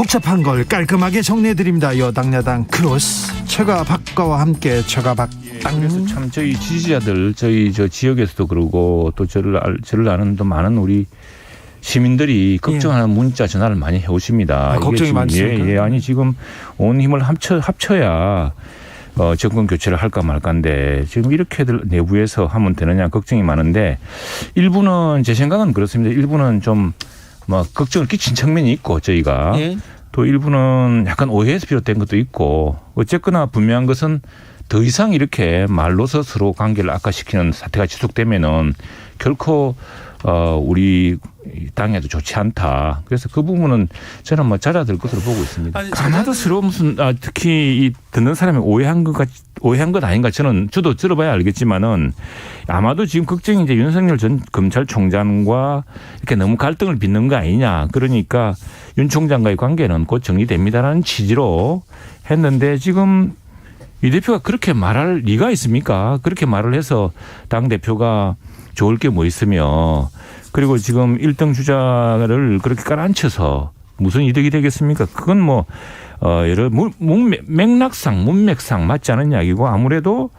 복잡한 걸 깔끔하게 정리해드립니다. 여당 야당 크로스 최가박과와 함께 최가박. 그래서 참 저희 지지자들 저희 저 지역에서도 그러고 또 저를 아는 또 많은 우리 시민들이 걱정하는 문자 전화를 많이 해오십니다. 걱정이 많습니까? 아니 지금 온 힘을 합쳐야 정권 교체를 할까 말까인데 지금 이렇게들 내부에서 하면 되느냐 걱정이 많은데 일부는 제 생각은 그렇습니다. 일부는 좀 뭐 걱정을 끼친 측면이 있고 저희가 또 일부는 약간 오해에서 비롯된 것도 있고 어쨌거나 분명한 것은 더 이상 이렇게 말로서 서로 관계를 악화시키는 사태가 지속되면은 결코 우리 당에도 좋지 않다. 그래서 그 부분은 저는 뭐 잦아들 것으로 보고 있습니다. 아마도 서로 무슨 특히 이 듣는 사람이 오해한 것 아닌가 저도 들어봐야 알겠지만은 아마도 지금 걱정이 이제 윤석열 전 검찰총장과 이렇게 너무 갈등을 빚는 거 아니냐. 그러니까 윤 총장과의 관계는 곧 정리됩니다라는 취지로 했는데 지금 이 대표가 그렇게 말할 리가 있습니까? 그렇게 말을 해서 당 대표가 좋을 게 뭐 있으며 그리고 지금 1등 주자를 그렇게 깔아앉혀서 무슨 이득이 되겠습니까? 그건 뭐 여러 문맥상 맞지 않은 이야기고 아무래도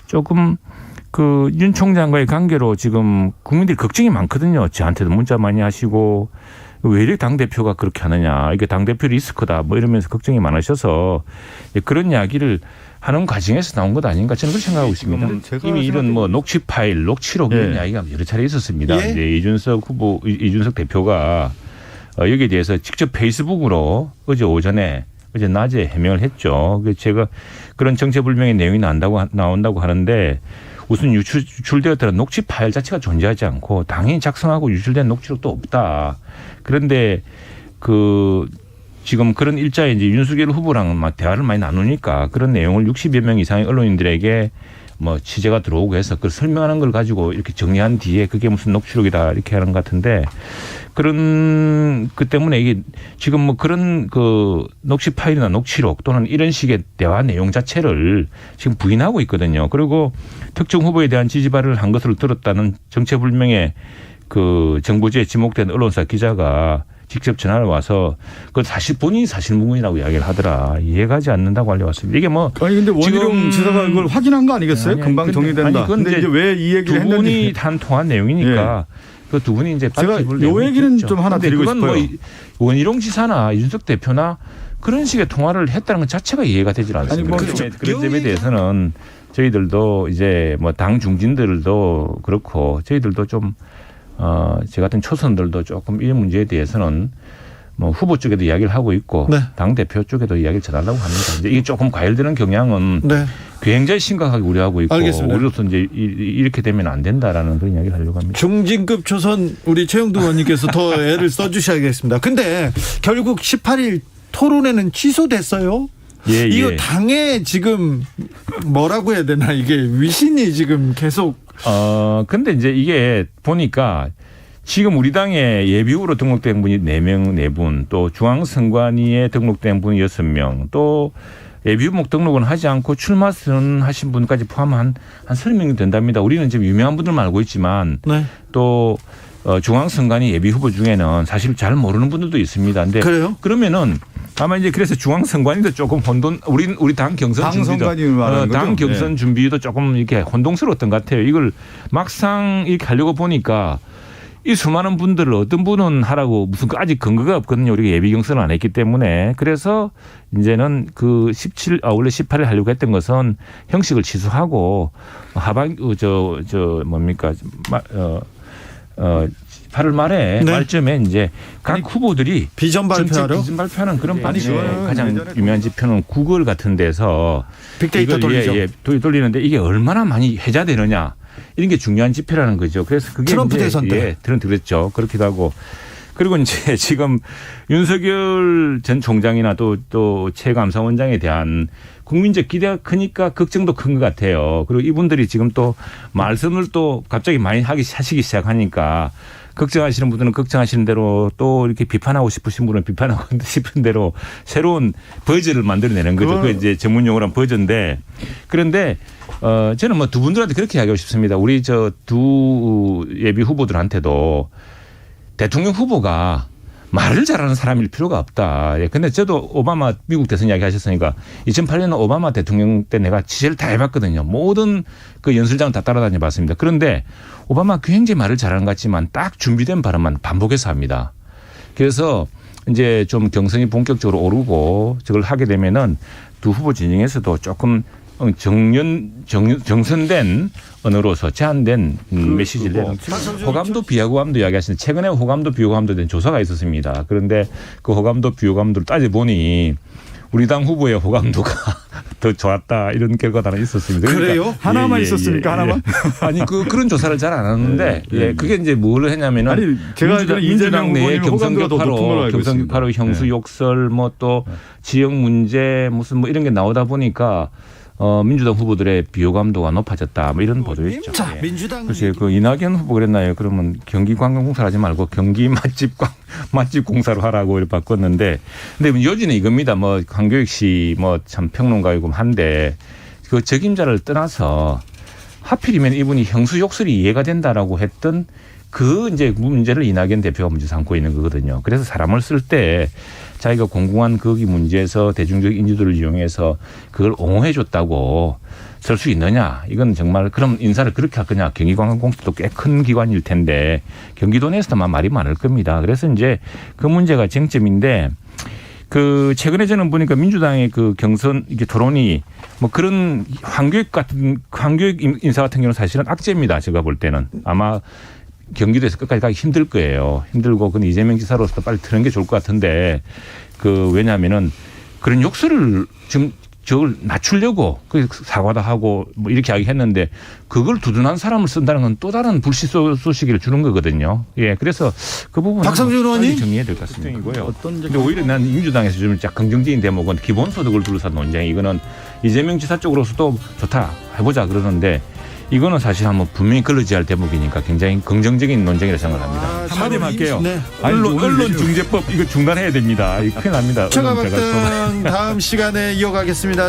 조금 그 윤 총장과의 관계로 지금 국민들이 걱정이 많거든요. 저한테도 문자 많이 하시고 왜 이렇게 당대표가 그렇게 하느냐. 이게 당대표 리스크다. 뭐 이러면서 걱정이 많으셔서 그런 이야기를 하는 과정에서 나온 것 아닌가 저는 그렇게 생각하고 있습니다. 이미 이런 뭐 녹취 파일, 녹취록 이런 이야기가 여러 차례 있었습니다. 이제 이준석 대표가 여기에 대해서 직접 페이스북으로 어제 낮에 해명을 했죠. 제가 그런 정체불명의 내용이 나온다고 하는데 우선 유출되었다는 녹취 파일 자체가 존재하지 않고 당연히 작성하고 유출된 녹취록도 없다. 그런데 지금 그런 일자에 이제 윤석열 후보랑 막 대화를 많이 나누니까 그런 내용을 60여 명 이상의 언론인들에게 뭐 취재가 들어오고 해서 그걸 설명하는 걸 가지고 이렇게 정리한 뒤에 그게 무슨 녹취록이다 이렇게 하는 것 같은데 그런 그 때문에 이게 지금 뭐 그런 그 녹취 파일이나 녹취록 또는 이런 식의 대화 내용 자체를 지금 부인하고 있거든요. 그리고 특정 후보에 대한 지지발을 한 것으로 들었다는 정체불명의 그 정보지에 지목된 언론사 기자가 직접 전화를 와서 그 본인이 사실무근이라고 이야기를 하더라. 이해가지 않는다고 알려왔습니다. 이게 뭐 아니 근데 원희룡 지사가 그걸 확인한 거 아니겠어요? 금방 정리된다. 근데 이제 왜 이 얘기를 했는지 두 분이 한 통한 내용이니까 그 두 분이 이제 제가 요 얘기는 좀 하나 드리고 싶어요. 뭐 원희룡 지사나 이준석 대표나 그런 식의 통화를 했다는 것 자체가 이해가 되질 않습니다. 그런 점에 대해서는 저희들도 이제 뭐 당 중진들도 그렇고 저희들도 좀 저 같은 초선들도 조금 이 문제에 대해서는 뭐 후보 쪽에도 이야기를 하고 있고 당 대표 쪽에도 이야기를 전하려고 합니다. 이제 이게 조금 과열되는 경향은 굉장히 심각하게 우려하고 있고 우리로서 이제 이렇게 되면 안 된다라는 그런 이야기를 하려고 합니다. 중진급 초선 우리 최영두 의원님께서 더 애를 써주셔야겠습니다. 근데 결국 18일 토론회는 취소됐어요. 이거 당에 지금 뭐라고 해야 되나 이게 위신이 지금 계속. 근데 이제 이게 보니까 지금 우리 당에 예비후보로 등록된 분이 4분, 또 중앙선관위에 등록된 분이 6명, 또 예비후보 등록은 하지 않고 출마 선언하신 분까지 포함한 한 30명이 된답니다. 우리는 지금 유명한 분들만 알고 있지만 또 중앙선관위 예비후보 중에는 사실 잘 모르는 분들도 있습니다. 근데 그래요? 그러면은 아마 이제 그래서 중앙선관위도 조금 우리 당 경선 준비도 당 경선 준비도 조금 이렇게 혼동스러웠던 것 같아요. 이걸 막상 이렇게 하려고 보니까 이 수많은 분들을 어떤 분은 하라고 무슨 아직 근거가 없거든요. 우리가 예비 경선을 안 했기 때문에 그래서 이제는 원래 18일 하려고 했던 것은 형식을 취소하고 뭡니까 8월 말에 말쯤에 이제 각 후보들이 비전 발표하는 그런 방식이에요. 가장 유명한 지표는 구글 같은 데서 빅데이터 돌리는데 이게 얼마나 많이 회자되느냐 이런 게 중요한 지표라는 거죠. 그래서 그게 트럼프 대선 때 트럼프 그랬죠. 그렇기도 하고 그리고 이제 지금 윤석열 전 총장이나 또 최 감사원장에 대한 국민적 기대가 크니까 걱정도 큰 것 같아요. 그리고 이분들이 지금 또 말씀을 또 갑자기 많이 하시기 시작하니까 걱정하시는 분들은 걱정하시는 대로 또 이렇게 비판하고 싶으신 분은 비판하고 싶은 대로 새로운 버전을 만들어내는 거죠. 그 이제 전문 용어란 버전인데 그런데 저는 뭐 두 분들한테 그렇게 이야기하고 싶습니다. 우리 두 예비 후보들한테도 대통령 후보가 말을 잘하는 사람일 필요가 없다. 예, 근데 저도 오바마 미국 대선 이야기 하셨으니까 2008년 오바마 대통령 때 내가 취재를 다 해봤거든요. 모든 그 연설장을 다 따라다녀 봤습니다. 그런데 오바마 굉장히 말을 잘하는 것 같지만 딱 준비된 발언만 반복해서 합니다. 그래서 이제 좀 경선이 본격적으로 오르고 저걸 하게 되면은 두 후보 진영에서도 조금 정선된 언어로서 제한된 메시지를 내는 호감도 비호감도 이야기하시는데 최근에 호감도 비호감도 된 조사가 있었습니다. 그런데 그 호감도 비호감도를 따져보니 우리 당 후보의 호감도가 더 좋았다 이런 결과가 하나 있었습니다. 그래요? 그러니까 하나만 있었습니까? 하나만? 아니 그런 조사를 잘 안 하는데 그게 이제 뭘 했냐면은 아니 제가 민주당 내에 경선교파로 경선교파로 형수 욕설 뭐 또 지역 문제 무슨 뭐 이런 게 나오다 보니까 민주당 후보들의 비호감도가 높아졌다 뭐 이런 보도였죠. 자, 민주당 글쎄 그 이낙연 후보 그랬나요? 그러면 경기관광공사를 하지 말고 경기 맛집 공사로 하라고 이렇게 바꿨는데, 근데 요지는 이겁니다. 뭐 강교익 씨 뭐 참 평론가이고 한데 그 적임자를 떠나서 하필이면 이분이 형수 욕설이 이해가 된다라고 했던 그 이제 문제를 이낙연 대표가 문제 삼고 있는 거거든요. 그래서 사람을 쓸 때 자기가 공공한 거기 문제에서 대중적 인지도를 이용해서 그걸 옹호해 줬다고 쓸 수 있느냐. 이건 정말 그럼 인사를 그렇게 할 거냐. 경기관광공사도 꽤 큰 기관일 텐데 경기도 내에서만 말이 많을 겁니다. 그래서 이제 그 문제가 쟁점인데 그 최근에 저는 보니까 민주당의 그 경선 이게 토론이 뭐 그런 황교익 인사 같은 경우는 사실은 악재입니다. 제가 볼 때는 아마 경기도에서 끝까지 가기 힘들 거예요. 힘들고 그건 이재명 지사로서 빨리 트는 게 좋을 것 같은데 그 왜냐하면은 그런 욕설을 지금 저걸 낮추려고 그 사과도 하고 뭐 이렇게 이야기했는데 그걸 두둔한 사람을 쓴다는 건 또 다른 불씨 소식을 주는 거거든요. 예, 그래서 그 부분은 박성준 의원님 정리해야 될 것 같습니다. 근데 오히려 난 민주당에서 좀 긍정적인 대목은 기본소득을 둘러싼 논쟁 이거는 이재명 지사 쪽으로서도 좋다 해보자 그러는데. 이거는 사실 한번 분명히 걸러지야 할 대목이니까 굉장히 긍정적인 논쟁이라고 생각합니다. 한마디만 할게요. 네. 언론중재법 이거 중단해야 됩니다. 이거 큰일 납니다. 최가박등 다음 시간에 이어가겠습니다.